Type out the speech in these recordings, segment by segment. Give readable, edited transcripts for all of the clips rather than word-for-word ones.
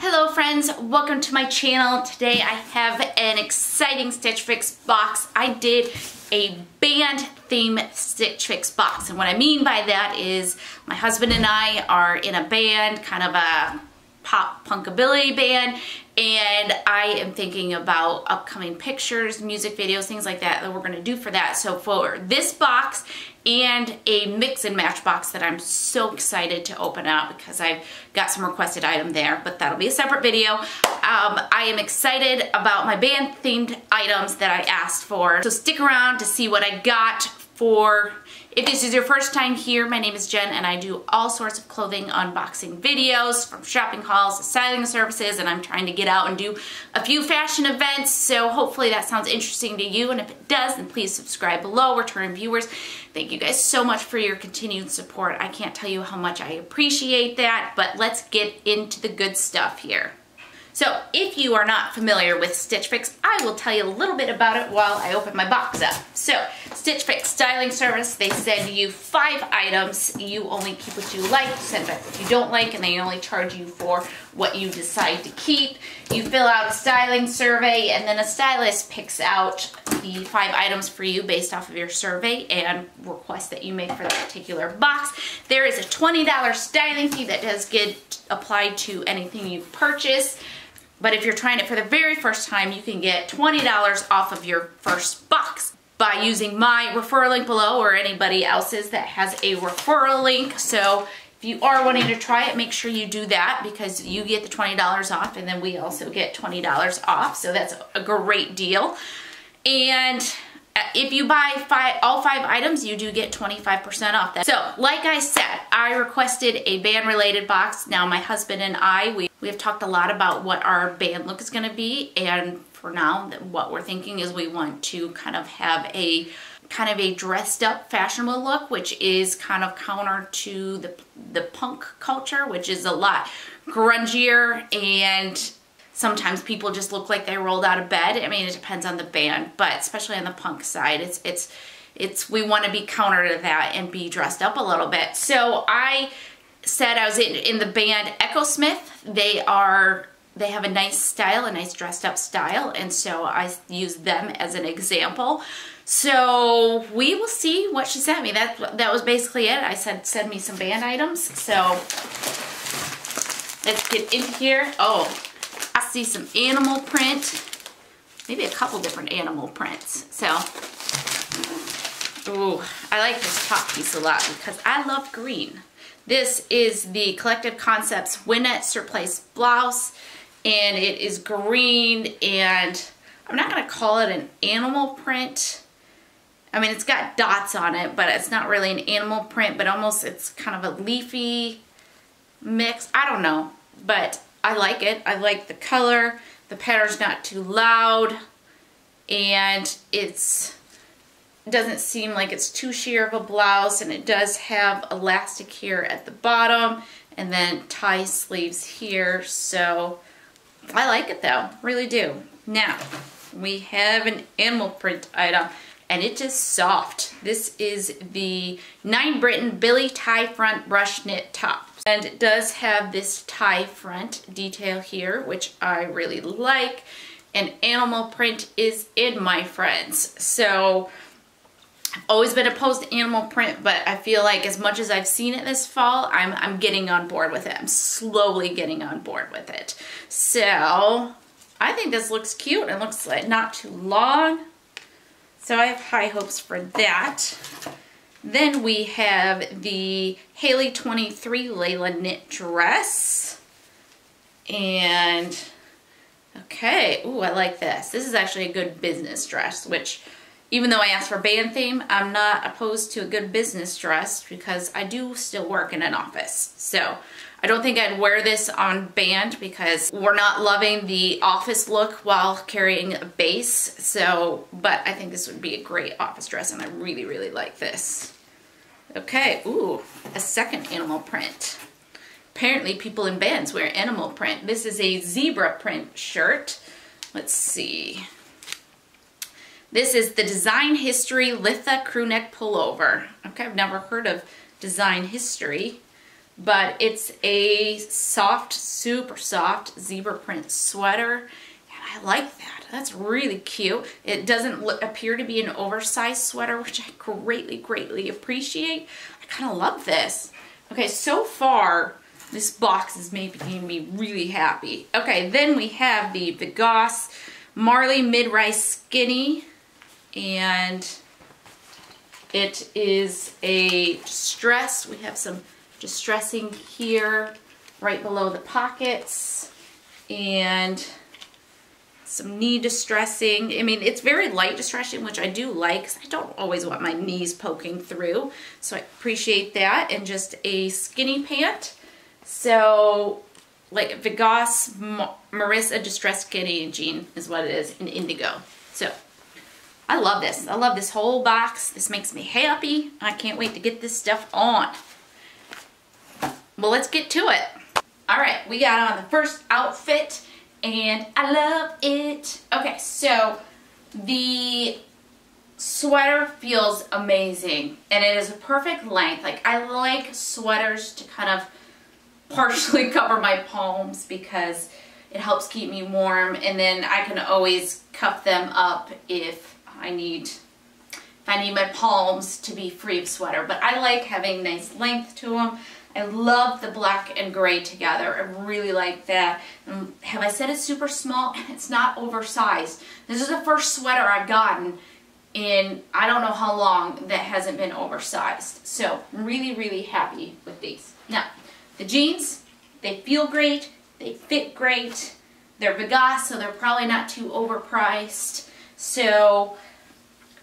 Hello friends, welcome to my channel. Today I have an exciting Stitch Fix box. I did a band theme Stitch Fix box, and what I mean by that is my husband and I are in a band, kind of a pop punkabilly band, and I am thinking about upcoming pictures, music videos, things like that we're going to do for that. So for this box and a mix and match box that I'm so excited to open up because I've got some requested item there, but that'll be a separate video. I am excited about my band themed items that I asked for. So stick around to see what I got for. If this is your first time here, my name is Jen and I do all sorts of clothing unboxing videos, from shopping hauls to styling services, and I'm trying to get out and do a few fashion events, so hopefully that sounds interesting to you, and if it does, then please subscribe below. Returning viewers, thank you guys so much for your continued support. I can't tell you how much I appreciate that, but let's get into the good stuff here. So if you are not familiar with Stitch Fix, I will tell you a little bit about it while I open my box up. So Stitch Fix styling service, they send you 5 items. You only keep what you like, send back what you don't like, and they only charge you for what you decide to keep. You fill out a styling survey, and then a stylist picks out the 5 items for you based off of your survey and requests that you make for that particular box. There is a $20 styling fee that does get applied to anything you purchase. But if you're trying it for the very first time, you can get $20 off of your first box by using my referral link below, or anybody else's that has a referral link. So if you are wanting to try it, make sure you do that, because you get the $20 off and then we also get $20 off. So that's a great deal. And if you buy all 5 items, you do get 25% off that. So like I said, I requested a band related box. Now my husband and I, we have talked a lot about what our band look is going to be, and for now what we're thinking is we want to kind of have a dressed up fashionable look, which is kind of counter to the punk culture, which is a lot grungier, and sometimes people just look like they rolled out of bed. I mean, it depends on the band, but especially on the punk side, we want to be counter to that and be dressed up a little bit. So I said I was in the band Echo Smith. They have a nice style, a nice dressed up style, and so I used them as an example. So we will see what she sent me. That was basically it. I said send me some band items. So let's get in here. Oh, I see some animal print, maybe a couple different animal prints. So, ooh, I like this top piece a lot because I love green. This is the Collective Concepts Winet Surplice blouse, and it is green, and I'm not going to call it an animal print. I mean, it's got dots on it, but it's not really an animal print, but almost it's kind of a leafy mix. I don't know, but I like it. I like the color. The pattern's not too loud, and it doesn't seem like it's too sheer of a blouse, and it does have elastic here at the bottom and then tie sleeves here. So I like it though, really do. Now we have an animal print item, and it is soft. This is the 9 Britain Billie tie front brush knit top. And it does have this tie front detail here, which I really like. And animal print is in, my friends. So I've always been opposed to animal print, but I feel like as much as I've seen it this fall, I'm getting on board with it. I'm slowly getting on board with it. So I think this looks cute. It looks like not too long. So I have high hopes for that. Then we have the HAILEY 23 Leila knit dress. And, okay, ooh, I like this. This is actually a good business dress, which, even though I asked for band theme, I'm not opposed to a good business dress because I do still work in an office. So I don't think I'd wear this on band because we're not loving the office look while carrying a base. So, but I think this would be a great office dress, and I really, really like this. Okay, ooh, a second animal print. Apparently people in bands wear animal print. This is a zebra print shirt. Let's see. This is the Design History Litha Crewneck Pullover. Okay, I've never heard of Design History. but it's a soft, super soft zebra print sweater, and I like that. That's really cute. It doesn't appear to be an oversized sweater, which I greatly, greatly appreciate. I kind of love this. Okay, so far, this box is making me really happy. Okay, then we have the VIGOSS Marley Mid-Rise Skinny, and it is a distress. We have some distressing here right below the pockets, and some knee distressing. I mean, it's very light distressing, which I do like, because I don't always want my knees poking through, so I appreciate that. And just a skinny pant. So, like VIGOSS Marisa Distressed Skinny Jean is what it is in indigo. So, I love this. I love this whole box. This makes me happy. I can't wait to get this stuff on. Well, let's get to it. All right, we got on the first outfit, and I love it. Okay, so the sweater feels amazing, and it is a perfect length. Like, I like sweaters to kind of partially cover my palms because it helps keep me warm, and then I can always cuff them up if I need my palms to be free of sweater. But I like having nice length to them. I love the black and gray together. I really like that. Have I said it's super small? It's not oversized. This is the first sweater I've gotten in I don't know how long that hasn't been oversized. So I'm really, really happy with these. Now, the jeans, they feel great. They fit great. They're VIGOSS, so they're probably not too overpriced. So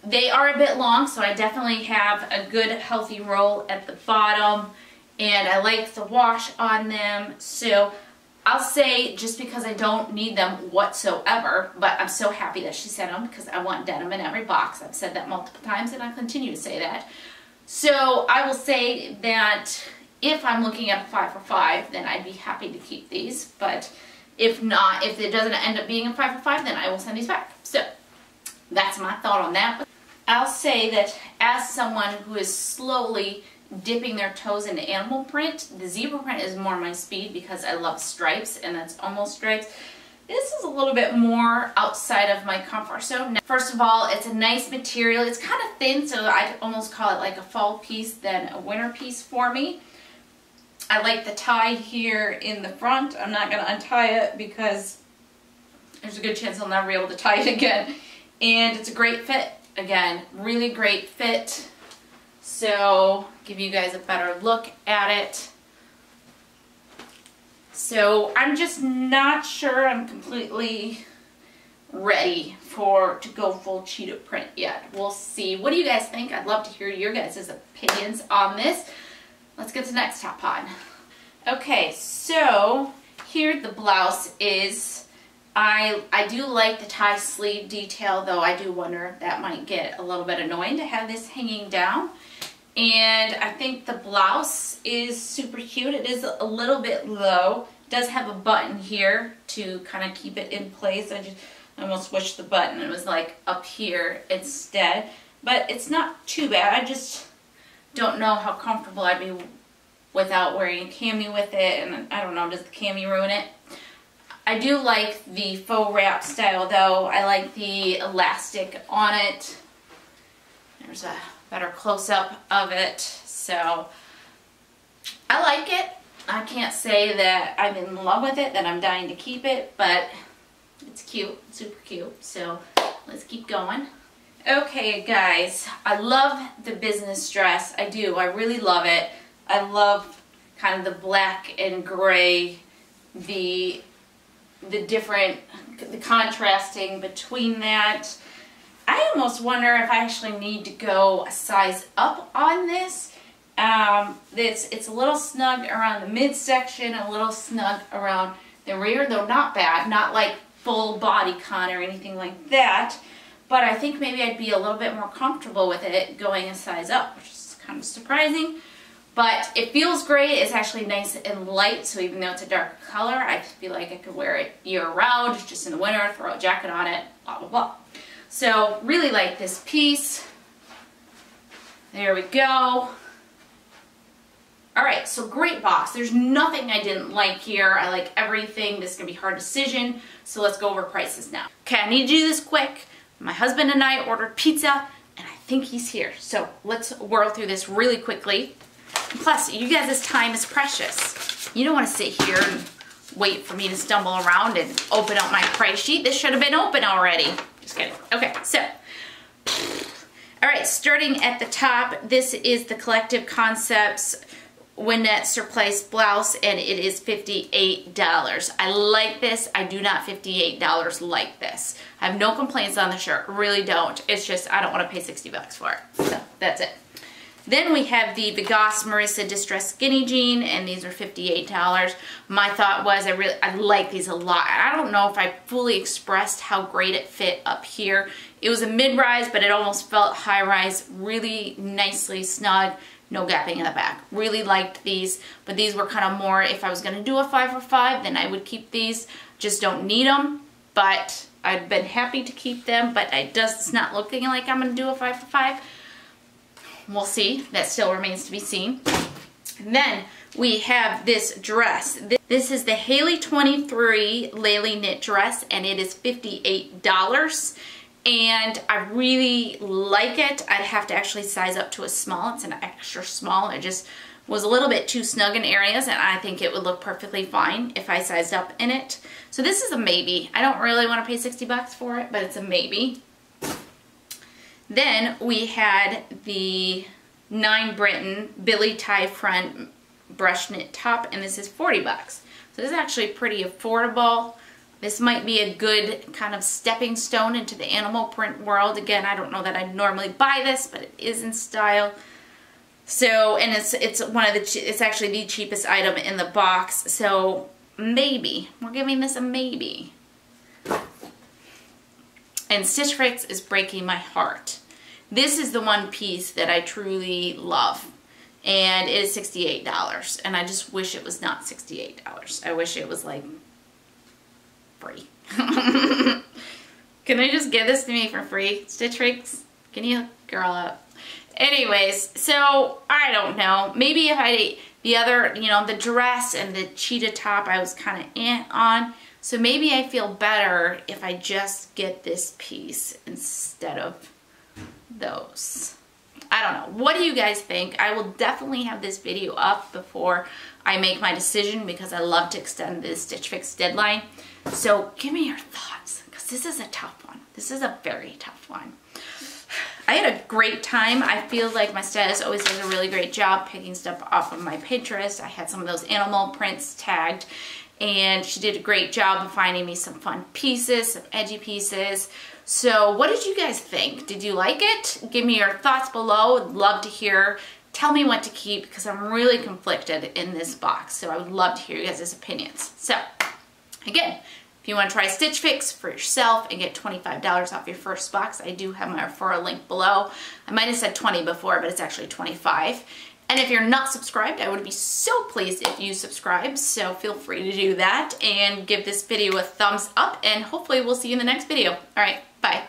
they are a bit long, so I definitely have a good healthy roll at the bottom. And I like the wash on them, so I'll say just because I don't need them whatsoever, but I'm so happy that she sent them because I want denim in every box. I've said that multiple times and I continue to say that. So I will say that if I'm looking at a 5 for 5, then I'd be happy to keep these, but if not, if it doesn't end up being a 5 for 5, then I will send these back. So that's my thought on that. I'll say that as someone who is slowly dipping their toes into animal print, the zebra print is more my speed because I love stripes, and that's almost stripes. This is a little bit more outside of my comfort zone. First of all, it's a nice material. It's kind of thin, so I'd almost call it like a fall piece than a winter piece for me. I like the tie here in the front. I'm not going to untie it because there's a good chance I'll never be able to tie it again. And it's a great fit. Again, really great fit. So, give you guys a better look at it. So, I'm just not sure I'm completely ready to go full cheetah print yet. We'll see. What do you guys think? I'd love to hear your guys' opinions on this. Let's get to the next top on. Okay, so here the blouse is. I do like the tie sleeve detail, though I do wonder if that might get a little bit annoying to have this hanging down. And I think the blouse is super cute. It is a little bit low. It does have a button here to kind of keep it in place. I almost wished the button it was like up here instead. But it's not too bad. I just don't know how comfortable I'd be without wearing a cami with it. And I don't know, does the cami ruin it? I do like the faux wrap style, though. I like the elastic on it. There's a better close-up of it. So, I like it. I can't say that I'm in love with it, that I'm dying to keep it, but it's cute, super cute. So, let's keep going. Okay, guys, I love the business dress. I do. I really love it. I love kind of the black and gray, the contrasting between that. I almost wonder if I actually need to go a size up on this. It's a little snug around the midsection, a little snug around the rear, though not bad, not like full body con or anything like that. But I think maybe I'd be a little bit more comfortable with it going a size up, which is kind of surprising. But it feels great. It's actually nice and light, so even though it's a darker color, I feel like I could wear it year-round, just in the winter, throw a jacket on it, blah, blah, blah. So, really like this piece. There we go. All right, so great box. There's nothing I didn't like here. I like everything. This is gonna be a hard decision, so let's go over prices now. Okay, I need to do this quick. My husband and I ordered pizza, and I think he's here. So let's whirl through this really quickly. Plus, you guys' time is precious. You don't wanna sit here and wait for me to stumble around and open up my price sheet. This should have been open already. Just kidding. Okay, so. All right, starting at the top, this is the Collective Concepts Winet Surplice blouse, and it is $58. I like this. I do not $58 like this. I have no complaints on the shirt. Really don't. It's just I don't want to pay 60 bucks for it. So that's it. Then we have the VIGOSS Marisa Distressed Skinny Jean, and these are $58. My thought was I like these a lot. I don't know if I fully expressed how great it fit up here. It was a mid-rise, but it almost felt high-rise, really nicely snug, no gapping in the back. Really liked these, but these were kind of more, if I was gonna do a 5 for $5, then I would keep these. Just don't need them, but I've been happy to keep them, but it's not looking like I'm gonna do a 5 for $5. We'll see. That still remains to be seen. And then we have this dress. This is the HAILEY 23 Leila knit dress, and it is $58. And I really like it. I'd have to actually size up to a small. It's an extra small. It just was a little bit too snug in areas, and I think it would look perfectly fine if I sized up in it. So this is a maybe. I don't really want to pay 60 bucks for it, but it's a maybe. Then we had the 9 Britain Billie tie front brush knit top, and this is 40 bucks. So this is actually pretty affordable. This might be a good kind of stepping stone into the animal print world. Again, I don't know that I'd normally buy this, but it is in style. So, and it's actually the cheapest item in the box. So maybe, we're giving this a maybe. And Stitch Fix is breaking my heart. This is the one piece that I truly love, and it is $68, and I just wish it was not $68. I wish it was like free. Can they just give this to me for free? Stitch Fix, can you girl up? Anyways, so I don't know. Maybe if I, the other, you know, the dress and the cheetah top I was kind of on. So maybe I feel better if I just get this piece instead of those. I don't know. What do you guys think? I will definitely have this video up before I make my decision because I love to extend this Stitch Fix deadline. So give me your thoughts, because this is a tough one. This is a very tough one. I had a great time. I feel like my stylist always does a really great job picking stuff off of my Pinterest. I had some of those animal prints tagged, and she did a great job of finding me some fun pieces, some edgy pieces. So what did you guys think? Did you like it? Give me your thoughts below. I'd love to hear. Tell me what to keep, because I'm really conflicted in this box. So I would love to hear you guys' opinions. So again, if you want to try Stitch Fix for yourself and get $25 off your first box, I do have my referral link below. I might have said 20 before, but it's actually 25. And if you're not subscribed, I would be so pleased if you subscribe. So feel free to do that and give this video a thumbs up, and hopefully we'll see you in the next video. All right, bye.